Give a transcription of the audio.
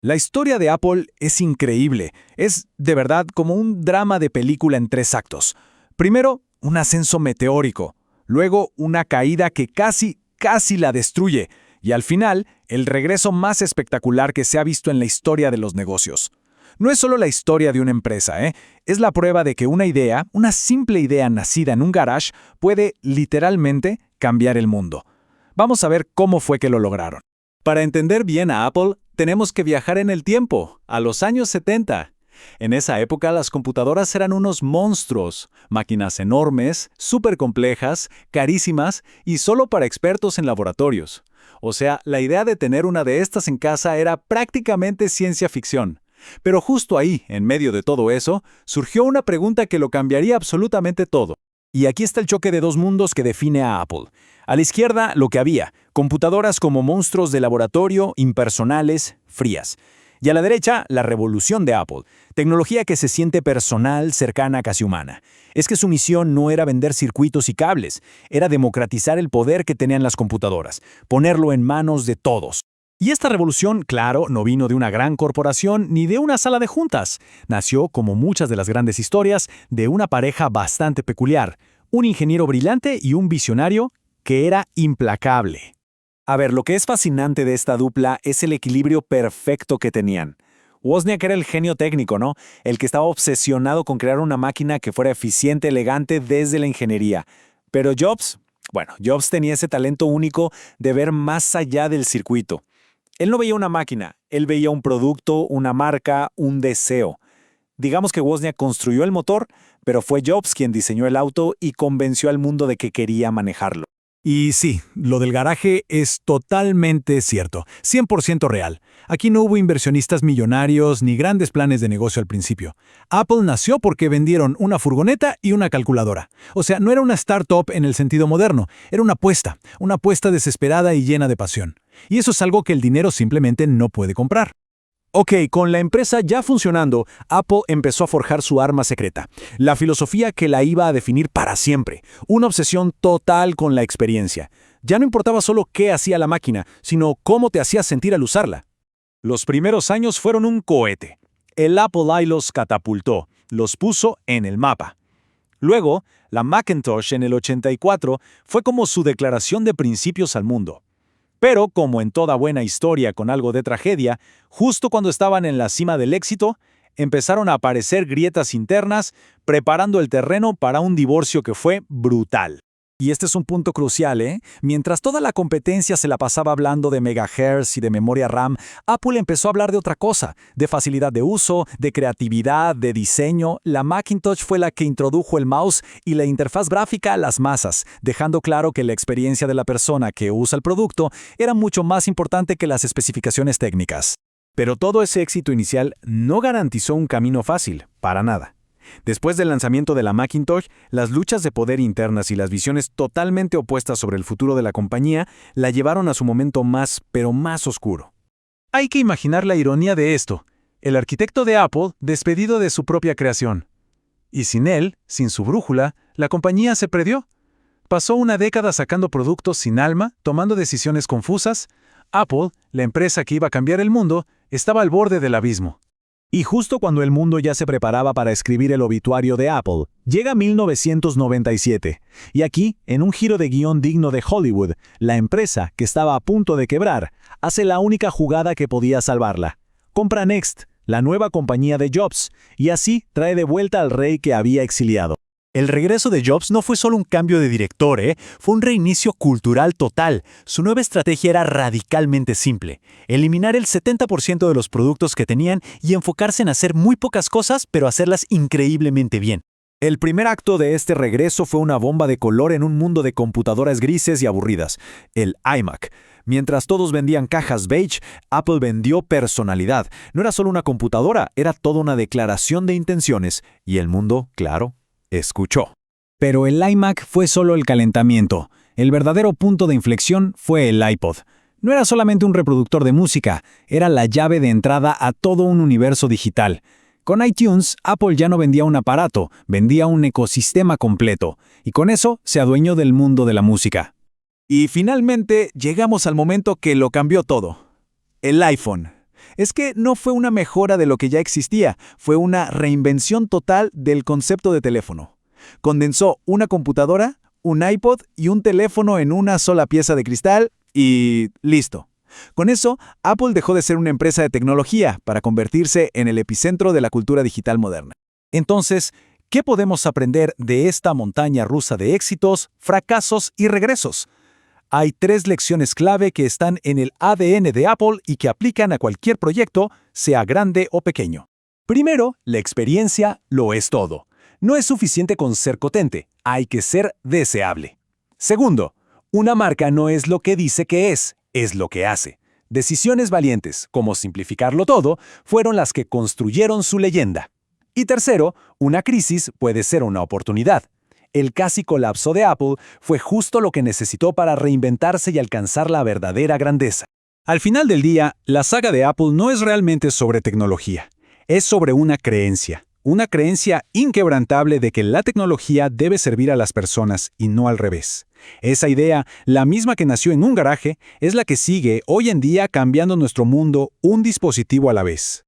La historia de Apple es increíble. Es, de verdad, como un drama de película en 3 actos. Primero, un ascenso meteórico. Luego, una caída que casi la destruye. Y al final, el regreso más espectacular que se ha visto en la historia de los negocios. No es solo la historia de una empresa, ¿eh? Es la prueba de que una idea, una simple idea nacida en un garage, puede, literalmente, cambiar el mundo. Vamos a ver cómo fue que lo lograron. Para entender bien a Apple, tenemos que viajar en el tiempo, a los años 70. En esa época las computadoras eran unos monstruos, máquinas enormes, súper complejas, carísimas y solo para expertos en laboratorios. O sea, la idea de tener una de estas en casa era prácticamente ciencia ficción. Pero justo ahí, en medio de todo eso, surgió una pregunta que lo cambiaría absolutamente todo. Y aquí está el choque de dos mundos que define a Apple. A la izquierda, lo que había, computadoras como monstruos de laboratorio, impersonales, frías. Y a la derecha, la revolución de Apple, tecnología que se siente personal, cercana, casi humana. Es que su misión no era vender circuitos y cables, era democratizar el poder que tenían las computadoras, ponerlo en manos de todos. Y esta revolución, claro, no vino de una gran corporación ni de una sala de juntas. Nació, como muchas de las grandes historias, de una pareja bastante peculiar, un ingeniero brillante y un visionario que era implacable. A ver, lo que es fascinante de esta dupla es el equilibrio perfecto que tenían. Wozniak era el genio técnico, ¿no? El que estaba obsesionado con crear una máquina que fuera eficiente, elegante desde la ingeniería. Pero Jobs tenía ese talento único de ver más allá del circuito. Él no veía una máquina, él veía un producto, una marca, un deseo. Digamos que Wozniak construyó el motor, pero fue Jobs quien diseñó el auto y convenció al mundo de que quería manejarlo. Y sí, lo del garaje es totalmente cierto, 100% real. Aquí no hubo inversionistas millonarios ni grandes planes de negocio al principio. Apple nació porque vendieron una furgoneta y una calculadora. O sea, no era una startup en el sentido moderno, era una apuesta desesperada y llena de pasión. Y eso es algo que el dinero simplemente no puede comprar. Ok, con la empresa ya funcionando, Apple empezó a forjar su arma secreta, la filosofía que la iba a definir para siempre, una obsesión total con la experiencia. Ya no importaba solo qué hacía la máquina, sino cómo te hacías sentir al usarla. Los primeros años fueron un cohete. El Apple I los catapultó, los puso en el mapa. Luego, la Macintosh en el 84 fue como su declaración de principios al mundo. Pero, como en toda buena historia con algo de tragedia, justo cuando estaban en la cima del éxito, empezaron a aparecer grietas internas, preparando el terreno para un divorcio que fue brutal. Y este es un punto crucial, ¿eh? Mientras toda la competencia se la pasaba hablando de megahertz y de memoria RAM, Apple empezó a hablar de otra cosa, de facilidad de uso, de creatividad, de diseño. La Macintosh fue la que introdujo el mouse y la interfaz gráfica a las masas, dejando claro que la experiencia de la persona que usa el producto era mucho más importante que las especificaciones técnicas. Pero todo ese éxito inicial no garantizó un camino fácil, para nada. Después del lanzamiento de la Macintosh, las luchas de poder internas y las visiones totalmente opuestas sobre el futuro de la compañía la llevaron a su momento pero más oscuro. Hay que imaginar la ironía de esto. El arquitecto de Apple despedido de su propia creación. Y sin él, sin su brújula, la compañía se perdió. Pasó una década sacando productos sin alma, tomando decisiones confusas. Apple, la empresa que iba a cambiar el mundo, estaba al borde del abismo. Y justo cuando el mundo ya se preparaba para escribir el obituario de Apple, llega 1997. Y aquí, en un giro de guión digno de Hollywood, la empresa, que estaba a punto de quebrar, hace la única jugada que podía salvarla. Compra Next, la nueva compañía de Jobs, y así trae de vuelta al rey que había exiliado. El regreso de Jobs no fue solo un cambio de director, fue un reinicio cultural total. Su nueva estrategia era radicalmente simple: eliminar el 70% de los productos que tenían y enfocarse en hacer muy pocas cosas, pero hacerlas increíblemente bien. El primer acto de este regreso fue una bomba de color en un mundo de computadoras grises y aburridas, el iMac. Mientras todos vendían cajas beige, Apple vendió personalidad. No era solo una computadora, era toda una declaración de intenciones. Y el mundo, claro, escuchó. Pero el iMac fue solo el calentamiento. El verdadero punto de inflexión fue el iPod. No era solamente un reproductor de música, era la llave de entrada a todo un universo digital. Con iTunes, Apple ya no vendía un aparato, vendía un ecosistema completo, y con eso se adueñó del mundo de la música. Y finalmente llegamos al momento que lo cambió todo. El iPhone. es que no fue una mejora de lo que ya existía, fue una reinvención total del concepto de teléfono. Condensó una computadora, un iPod y un teléfono en una sola pieza de cristal y listo. Con eso, Apple dejó de ser una empresa de tecnología para convertirse en el epicentro de la cultura digital moderna. Entonces, ¿qué podemos aprender de esta montaña rusa de éxitos, fracasos y regresos? Hay 3 lecciones clave que están en el ADN de Apple y que aplican a cualquier proyecto, sea grande o pequeño. Primero, la experiencia lo es todo. No es suficiente con ser potente, hay que ser deseable. Segundo, una marca no es lo que dice que es lo que hace. Decisiones valientes, como simplificarlo todo, fueron las que construyeron su leyenda. Y tercero, una crisis puede ser una oportunidad. El casi colapso de Apple fue justo lo que necesitó para reinventarse y alcanzar la verdadera grandeza. Al final del día, la saga de Apple no es realmente sobre tecnología. Es sobre una creencia inquebrantable de que la tecnología debe servir a las personas y no al revés. Esa idea, la misma que nació en un garaje, es la que sigue hoy en día cambiando nuestro mundo un dispositivo a la vez.